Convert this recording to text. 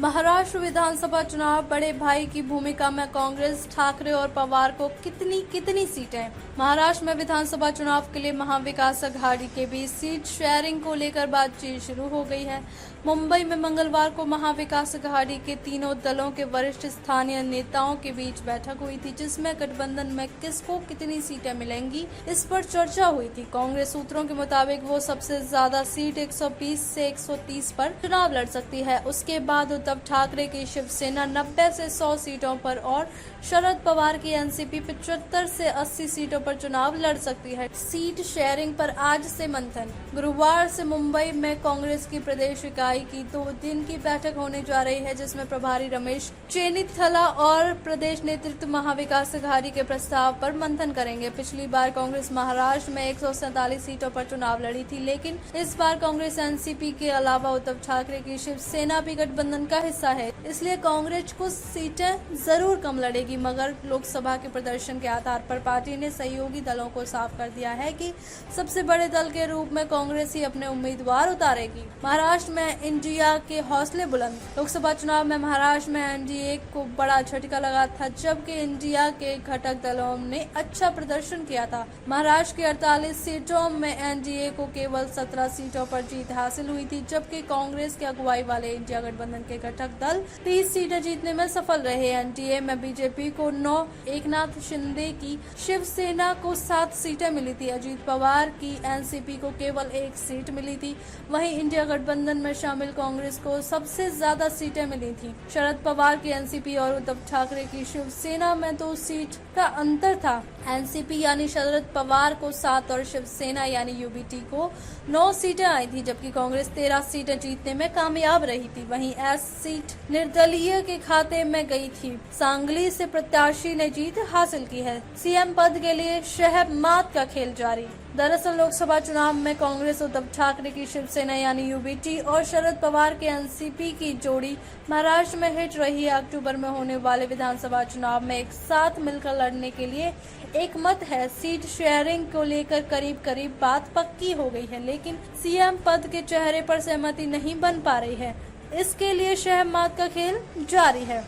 महाराष्ट्र विधानसभा चुनाव, बड़े भाई की भूमिका में कांग्रेस, ठाकरे और पवार को कितनी सीटें। महाराष्ट्र में विधानसभा चुनाव के लिए महाविकास अघाड़ी के बीच सीट शेयरिंग को लेकर बातचीत शुरू हो गई है। मुंबई में मंगलवार को महाविकास अघाड़ी के तीनों दलों के वरिष्ठ स्थानीय नेताओं के बीच बैठक हुई थी, जिसमें गठबंधन में किसको कितनी सीटें मिलेंगी, इस पर चर्चा हुई थी। कांग्रेस सूत्रों के मुताबिक वो सबसे ज्यादा सीट 120 से 130 पर चुनाव लड़ सकती है। उसके बाद उद्धव ठाकरे की शिवसेना 90 से 100 सीटों पर और शरद पवार की एनसीपी 75 से 80 सीटों पर चुनाव लड़ सकती है। सीट शेयरिंग पर आज से मंथन। गुरुवार से मुंबई में कांग्रेस की प्रदेश इकाई की 2 दिन की बैठक होने जा रही है, जिसमें प्रभारी रमेश चेन्निथला और प्रदेश नेतृत्व महाविकास अघाड़ी के प्रस्ताव पर मंथन करेंगे। पिछली बार कांग्रेस महाराष्ट्र में 147 सीटों पर चुनाव लड़ी थी, लेकिन इस बार कांग्रेस एनसीपी के अलावा उद्धव ठाकरे की शिवसेना भी गठबंधन का हिस्सा है, इसलिए कांग्रेस को सीटें जरूर कम लड़ेगी, मगर लोकसभा के प्रदर्शन के आधार पर पार्टी ने सहयोगी दलों को साफ कर दिया है कि सबसे बड़े दल के रूप में कांग्रेस ही अपने उम्मीदवार उतारेगी। महाराष्ट्र में इंडिया के हौसले बुलंद। लोकसभा चुनाव में महाराष्ट्र में एनडीए को बड़ा झटका लगा था, जबकि इंडिया के घटक दलों ने अच्छा प्रदर्शन किया था। महाराष्ट्र की 48 सीटों में एनडीए को केवल 17 सीटों पर जीत हासिल हुई थी, जबकि कांग्रेस की अगुवाई वाले इंडिया गठबंधन के घटक दल 30 सीटें जीतने में सफल रहे। एनडीए में बीजेपी को 9, एकनाथ शिंदे की शिवसेना को 7 सीटें मिली थी, अजीत पवार की एनसीपी को केवल 1 सीट मिली थी। वहीं इंडिया गठबंधन में शामिल कांग्रेस को सबसे ज्यादा सीटें मिली थी। शरद पवार की एनसीपी और उद्धव ठाकरे की शिवसेना में 2 सीट का अंतर था। एनसीपी यानी शरद पवार को 7 और शिवसेना यानी यूबीटी को 9 सीटें आई थी, जबकि कांग्रेस 13 सीटें जीतने में कामयाब रही थी। वहीं एस सीट निर्दलीय के खाते में गई थी। सांगली से प्रत्याशी ने जीत हासिल की है। सीएम पद के लिए शहमात का खेल जारी। दरअसल लोकसभा चुनाव में कांग्रेस, उद्धव ठाकरे की शिवसेना यानी यूबीटी और शरद पवार के एनसीपी की जोड़ी महाराष्ट्र में हिट रही है। अक्टूबर में होने वाले विधानसभा चुनाव में एक साथ मिलकर लड़ने के लिए एक मत है। सीट शेयरिंग को लेकर करीब बात पक्की हो गई है, लेकिन सीएम पद के चेहरे पर सहमति नहीं बन पा रही है। इसके लिए शहमात का खेल जारी है।